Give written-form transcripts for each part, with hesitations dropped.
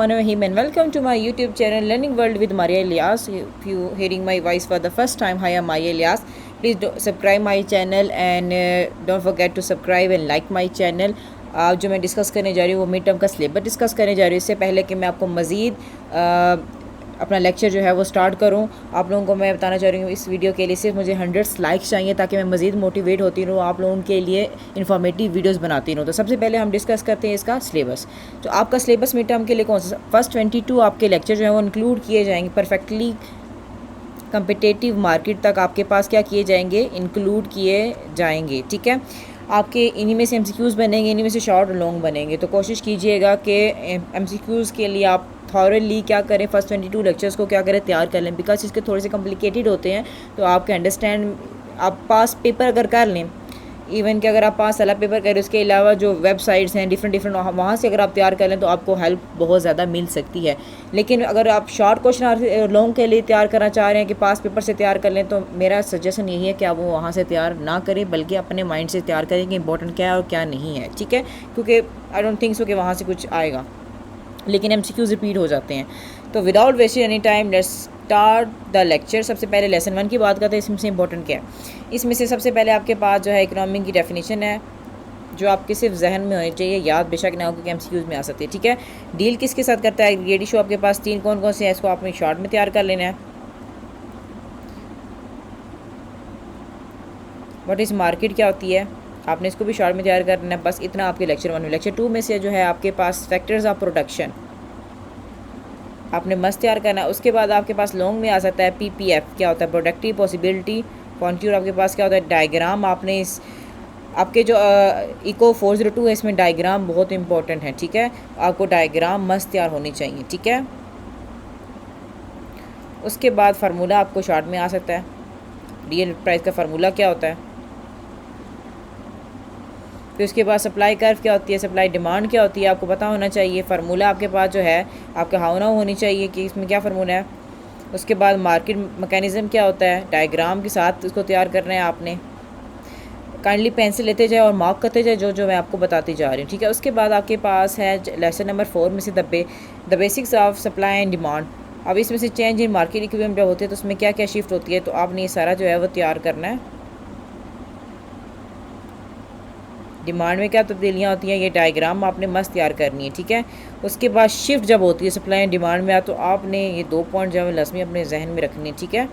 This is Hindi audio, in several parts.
Him and welcome to my YouTube channel Learning World with Maria Elias. If you hearing my voice for the first time, hi, I'm Maria Elias. Please subscribe my channel and don't forget to subscribe and like my channel. आज जो मैं डिस्कस करने जा रही हूँ वो मिड टर्म का सिलेबस डिस्कस करने जा रही हूँ। इससे पहले कि मैं आपको मज़ीद अपना लेक्चर जो है वो स्टार्ट करूं, आप लोगों को मैं बताना चाह रही हूँ इस वीडियो के लिए सिर्फ मुझे 100 लाइक्स चाहिए ताकि मैं मज़ीद मोटिवेट होती रहूँ, आप लोगों के लिए इन्फॉर्मेटिव वीडियोस बनाती रहूँ। तो सबसे पहले हम डिस्कस करते हैं इसका सिलेबस। तो आपका सिलेबस मिड टर्म के लिए कौन सा फर्स्ट 22 आपके लेक्चर जो है वो इंक्लूड किए जाएंगे। परफेक्टली कम्पिटेटिव मार्केट तक आपके पास क्या किए जाएंगे, इंक्लूड किए जाएंगे। ठीक है, आपके इन्हीं में से एमसीक्यूज़ बनेंगे, इन्हीं में से शॉर्ट और लॉन्ग बनेंगे। तो कोशिश कीजिएगा कि एमसीक्यूज़ के लिए आप थॉरली क्या करें, फर्स्ट 22 लेक्चर्स को क्या करें, तैयार कर लें, बिकॉज इसके थोड़े से कॉम्प्लिकेटेड होते हैं। तो आपके अंडरस्टैंड आप पास पेपर अगर कर लें, इवन कि अगर आप पास साला पेपर करें, उसके अलावा जो वेबसाइट्स हैं डिफरेंट वहाँ से अगर आप तैयार कर लें तो आपको हेल्प बहुत ज़्यादा मिल सकती है। लेकिन अगर आप शॉर्ट क्वेश्चन लॉन्ग के लिए तैयार करना चाह रहे हैं कि पास पेपर से तैयार कर लें, तो मेरा सजेशन यही है कि आप वो वहाँ से तैयार ना करें, बल्कि अपने माइंड से तैयार करें कि इंपॉर्टेंट क्या है और क्या नहीं है। ठीक है, क्योंकि आई डोंट थिंक सो कि वहाँ से कुछ आएगा, लेकिन एमसीक्यूज़ रिपीट हो जाते हैं। तो without wasting any time let's start the lecture. सबसे पहले लेसन 1 की बात करते हैं, इसमें से इंपॉर्टेंट क्या है। इसमें से सबसे पहले आपके पास जो है इकोनॉमी की डेफिनेशन है, जो आपके सिर्फ जहन में होनी चाहिए, याद बेशक ना हो क्योंकि एमसीक्यूज़ में आ सकती है। ठीक है, डील किसके साथ करता है, एग्रीगेट इशू आपके पास 3 कौन कौन से हैं, इसको आपने शॉर्ट में तैयार कर लेना है। व्हाट इज़ मार्केट क्या होती है, आपने इसको भी शॉर्ट में तैयार करना है। बस इतना आपके लेक्चर 1 में। लेक्चर 2 में से जो है आपके पास फैक्टर्स ऑफ प्रोडक्शन आपने मस्त तैयार करना है। उसके बाद आपके पास लॉन्ग में आ सकता है पीपीएफ क्या होता है, प्रोडक्टिव पॉसिबिलिटी क्वांटिटी, और आपके पास क्या होता है डायग्राम। आपने इस आपके जो इको 402 है, इसमें डायग्राम बहुत इंपॉर्टेंट है। ठीक है, आपको डायग्राम मस्त तैयार होनी चाहिए। ठीक है, उसके बाद फार्मूला आपको शॉर्ट में आ सकता है, रियल प्राइस का फार्मूला क्या होता है। फिर उसके बाद सप्लाई कर्व क्या होती है, सप्लाई डिमांड क्या होती है, आपको पता होना चाहिए। फार्मूला आपके पास जो है आपका हाउ नाउ होनी चाहिए कि इसमें क्या फार्मूला है। उसके बाद मार्केट मैकेनिज़्म क्या होता है, डायग्राम के साथ उसको तैयार करना है आपने। काइंडली पेंसिल लेते जाए और मार्क करते जाए जो जो मैं आपको बताती जा रही हूँ। ठीक है, उसके बाद आपके पास है लेसन नंबर 4 में से the basics of supply and demand. अब इसमें से चेंज इन मार्केट इक्विलिब्रियम जब होते हैं तो उसमें क्या क्या शिफ्ट होती है, तो आपने ये सारा जो है वो तैयार करना है। डिमांड में क्या तब्दीलियाँ होती हैं, ये डायग्राम आपने मस्त तैयार करनी है। ठीक है, उसके बाद शिफ्ट जब होती है सप्लाई एंड डिमांड में, तो आपने ये 2 पॉइंट जो है लाजमी अपने जहन में रखने हैं। ठीक है,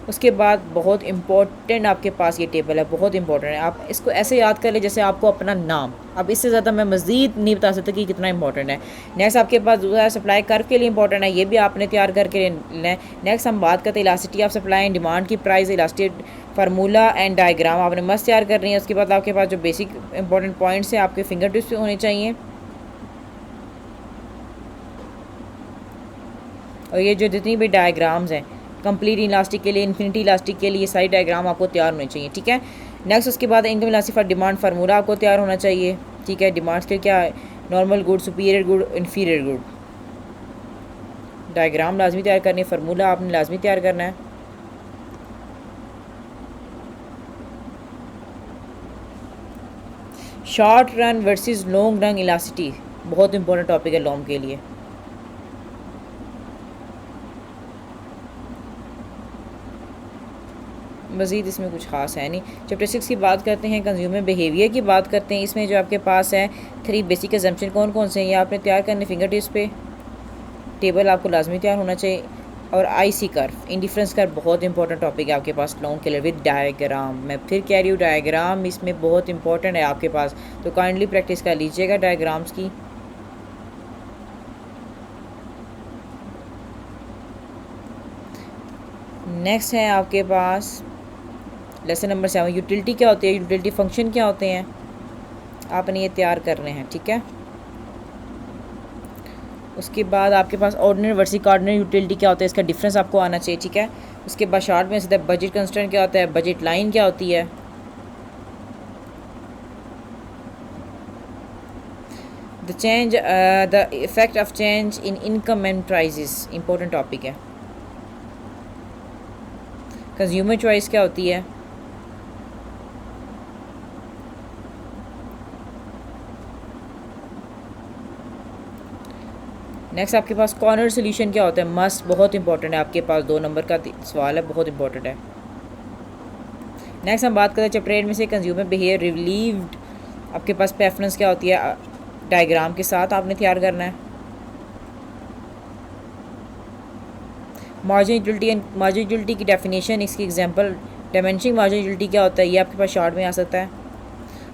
उसके बाद बहुत इंपॉर्टेंट आपके पास ये टेबल है, बहुत इंपॉर्टेंट है। आप इसको ऐसे याद कर ले जैसे आपको अपना नाम। अब इससे ज़्यादा मैं मज़ीद नहीं बता सकता कि कितना इंपॉर्टेंट है। नेक्स्ट आपके पास दूसरा सप्लाई कर्व के लिए इंपॉर्टेंट है, ये भी आपने तैयार करके लेना है। नेक्स्ट हम बात करते हैं elasticity of supply and demand की, price elastic formula and diagram आपने मस्त तैयार कर रही है। उसके बाद आपके पास जो बेसिक इंपॉर्टेंट पॉइंट्स हैं आपके फिंगर टिप्स पे होने चाहिए, और ये जो जितनी भी डायग्राम्स हैं कंप्लीट इलास्टिक के लिए, इन्फिनिटी इलास्टिक के लिए, ये सारी डायग्राम आपको तैयार होने चाहिए। ठीक है, नेक्स्ट उसके बाद income elastic for demand formula आपको तैयार होना चाहिए। ठीक है, डिमांड्स के क्या है, normal good, superior good, inferior good. Diagram लाजमी तैयार करनी है, फार्मूला आपने लाजमी तैयार करना है। Short run versus long run elasticity बहुत इंपॉर्टेंट टॉपिक है लॉन्ग के लिए। मज़ीद इसमें कुछ खास है नहीं। चैप्टर 6 की बात करते हैं, कंज्यूमर बिहेवियर की बात करते हैं। इसमें जो आपके पास है 3 बेसिक एजम्पशन कौन कौन से हैं, ये आपने तैयार करने फिंगर टिप्स पे। टेबल आपको लाजमी तैयार होना चाहिए। और आईसी कर्व, इंडिफरेंस कर्व बहुत इंपॉर्टेंट टॉपिक है आपके पास लॉन्ग के लिए विद डायग्राम। मैं फिर कह रही हूँ डायग्राम इसमें बहुत इंपॉर्टेंट है आपके पास, तो काइंडली प्रैक्टिस कर लीजिएगा डायग्राम्स की। नेक्स्ट है आपके पास लेसन नंबर 7, यूटिलिटी क्या होती है, यूटिलिटी फंक्शन क्या होते हैं, आपने ये तैयार करने हैं। ठीक है, उसके बाद आपके पास ऑर्डिनरी वर्सेस ऑर्डिनरी यूटिलिटी क्या होता है, इसका डिफरेंस आपको आना चाहिए। ठीक है, उसके बाद शॉर्ट में सीधा बजट कंस्ट्रेंट क्या होता है, बजट लाइन क्या होती है, the change the effect of change in income and prices important topic है। कंज्यूमर चॉइस क्या होती है, नेक्स्ट आपके पास कॉर्नर सोल्यूशन क्या होता है, मस्ट, बहुत इंपॉर्टेंट है, आपके पास 2 नंबर का सवाल है, बहुत इंपॉर्टेंट है। नेक्स्ट हम बात करते हैं चैप्टर 8 में से कंज्यूमर बिहेवियर रिलीव्ड। आपके पास प्रेफरेंस क्या होती है, डायग्राम के साथ आपने तैयार करना है। Margin utility and margin utility की डेफिनेशन, इसकी एग्जांपल, डायमेंशनिंग मार्जिन यूटिलिटी क्या होता है, ये आपके पास शॉर्ट में आ सकता है।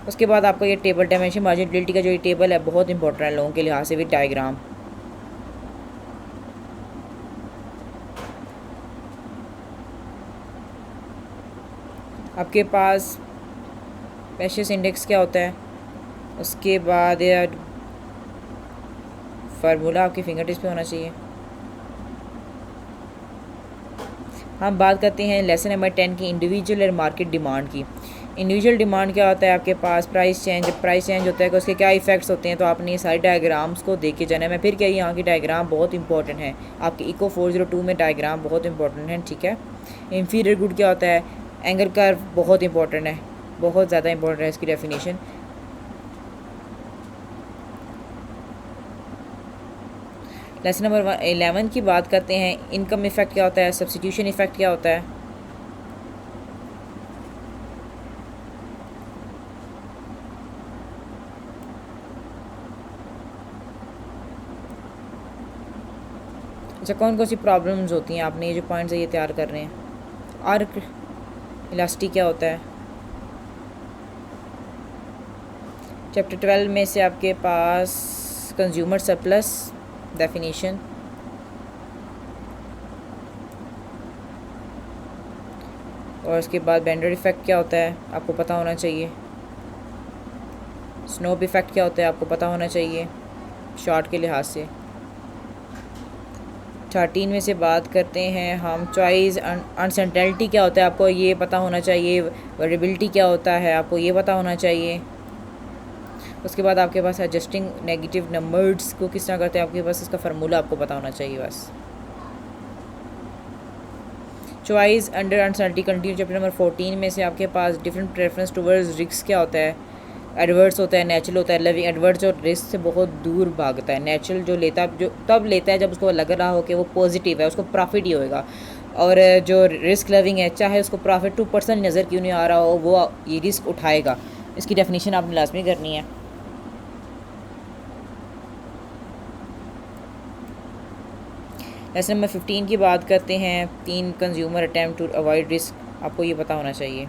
उसके बाद आपका ये टेबल, डायमेंशन मार्जिन यूटिलिटी का जो ये टेबल है बहुत इंपॉर्टेंट है लोगों के लिहाज से भी, डायग्राम। आपके पास प्रेशियस इंडेक्स क्या होता है, उसके बाद फार्मूला आपकी फिंगर टिप्स पे होना चाहिए। हम बात करते हैं लेसन नंबर 10 की, इंडिविजुअल और मार्केट डिमांड की। इंडिविजुअल डिमांड क्या होता है, आपके पास प्राइस चेंज, जब प्राइस चेंज होता है तो उसके क्या इफेक्ट्स होते हैं, तो आपने ये सारे डायग्राम्स को देख के जाना है। मैं फिर क्या, यहाँ की डायग्राम बहुत इंपॉर्टेंट है, आपके इको 402 में डायग्राम बहुत इंपॉर्टेंट है, ठीक है। इंफीरियर गुड क्या होता है, एंगल कर्व बहुत इंपॉर्टेंट है, बहुत ज़्यादा इंपॉर्टेंट है इसकी डेफिनेशन। लेसन नंबर 11 की बात करते हैं, इनकम इफेक्ट क्या होता है, सब्स्टिट्यूशन इफेक्ट क्या होता है। अच्छा, कौन कौन सी प्रॉब्लम्स होती हैं, आपने ये जो पॉइंट्स है ये तैयार कर रहे हैं। आर्क इलास्टिक क्या होता है। चैप्टर 12 में से आपके पास कंज्यूमर सरप्लस डेफिनेशन, और उसके बाद बेंडर इफ़ेक्ट क्या होता है आपको पता होना चाहिए। स्नोब इफ़ेक्ट क्या होता है आपको पता होना चाहिए शॉर्ट के लिहाज से। 13 में से बात करते हैं हम, चॉइस, अनसर्टेनिटी क्या होता है आपको ये पता होना चाहिए। वेरिएबिलिटी क्या होता है आपको ये पता होना चाहिए। उसके बाद आपके पास एडजस्टिंग नेगेटिव नंबर्स को किस तरह करते हैं, आपके पास इसका फार्मूला आपको पता होना चाहिए बस। Choice under uncertainty continue chapter number 14 में से आपके पास डिफरेंट प्रेफरेंस टूवर्ड्स रिस्क क्या होता है। एडवर्स होता है, नेचुरल होता है, लिविंग। एडवर्स और रिस्क से बहुत दूर भागता है। नेचुरल जो लेता है, जो तब लेता है जब उसको लग रहा हो कि वो पॉजिटिव है, उसको प्रॉफिट ही होएगा। और जो रिस्क लिविंग है, चाहे उसको प्रॉफिट 2% नज़र क्यों नहीं आ रहा हो, वो ये रिस्क उठाएगा। इसकी डेफिनेशन आपने लाजमी करनी है। लेसन नंबर 15 की बात करते हैं, 3 consumer attempt to avoid risk, आपको ये पता होना चाहिए।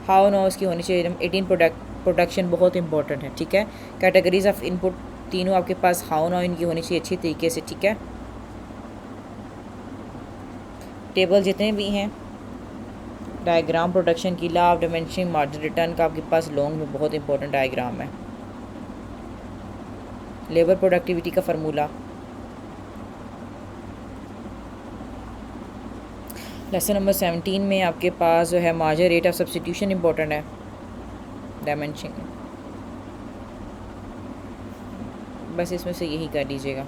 हाउ नो उसकी होनी चाहिए। 18 प्रोडक्शन बहुत इंपॉर्टेंट है, ठीक है। कैटेगरीज ऑफ इनपुट, तीनों आपके पास हाउ नो इनकी होनी चाहिए अच्छी तरीके से, ठीक है। टेबल जितने भी हैं, डायग्राम प्रोडक्शन की, law of dimensioning, margin return का आपके पास लॉन्ग में बहुत इंपॉर्टेंट डायग्राम है। लेबर प्रोडक्टिविटी का फार्मूला। लेसन नंबर 17 में आपके पास जो है margin rate of substitution important है, डायमेंशनिंग। बस इसमें से यही कर लीजिएगा।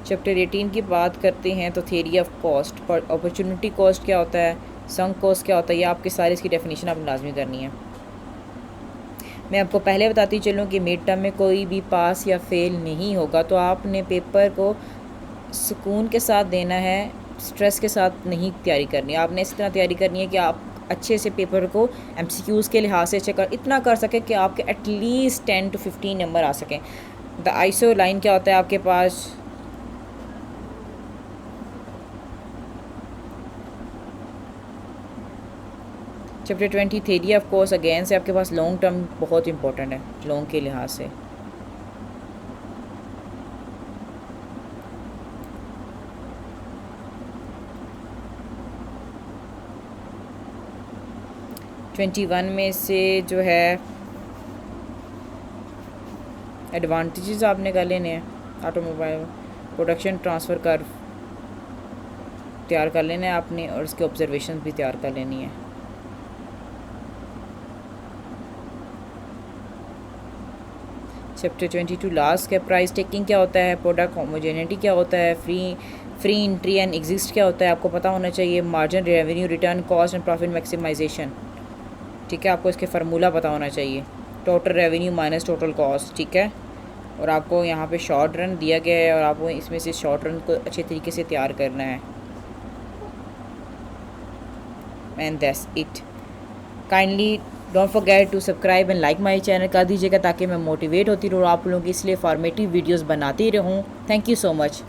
चैप्टर 18 की बात करते हैं तो थ्योरी ऑफ कॉस्ट, पर अपॉर्चुनिटी कॉस्ट क्या होता है, संक कॉस्ट क्या होता है, ये आपके सारे इसकी डेफिनेशन आपने लाजमी करनी है। मैं आपको पहले बताती चलूँ कि मिड टर्म में कोई भी पास या फेल नहीं होगा, तो आपने पेपर को सुकून के साथ देना है, स्ट्रेस के साथ नहीं तैयारी करनी है। आपने इस तरह तैयारी करनी है कि आप अच्छे से पेपर को एमसीक्यूज़ के लिहाज से चेक इतना कर सकें कि आपके एटलीस्ट 10 to 15 नंबर आ सकें। द आइसो लाइन क्या होता है आपके पास, chapter 20 theory of course, again से आपके पास लॉन्ग टर्म बहुत इंपॉर्टेंट है लॉन्ग के लिहाज से। ट्वेंटी वन में से जो है एडवांटेजेस आपने कर लेने हैं, ऑटोमोबाइल प्रोडक्शन ट्रांसफ़र कर्व तैयार कर लेना है आपने, और उसके ऑब्जर्वेशन भी तैयार कर लेनी है। Chapter 22 last cap price taking क्या होता है, प्रोडक्ट होमोजेनिटी क्या होता है, फ्री एंट्री एंड एग्जिस्ट क्या होता है, आपको पता होना चाहिए। Margin, revenue, return, cost and profit maximization, ठीक है, आपको इसके फार्मूला पता होना चाहिए। Total revenue minus total cost, ठीक है। और आपको यहाँ पे शॉर्ट रन दिया गया है और आपको इसमें से शॉर्ट रन को अच्छे तरीके से तैयार करना है। And that's it. Kindly don't forget to subscribe and like my channel कर दीजिएगा ताकि मैं मोटिवेट होती रहूँ, आप लोगों की इसलिए फॉर्मेटिव वीडियोस बनाती रहूँ। Thank you so much.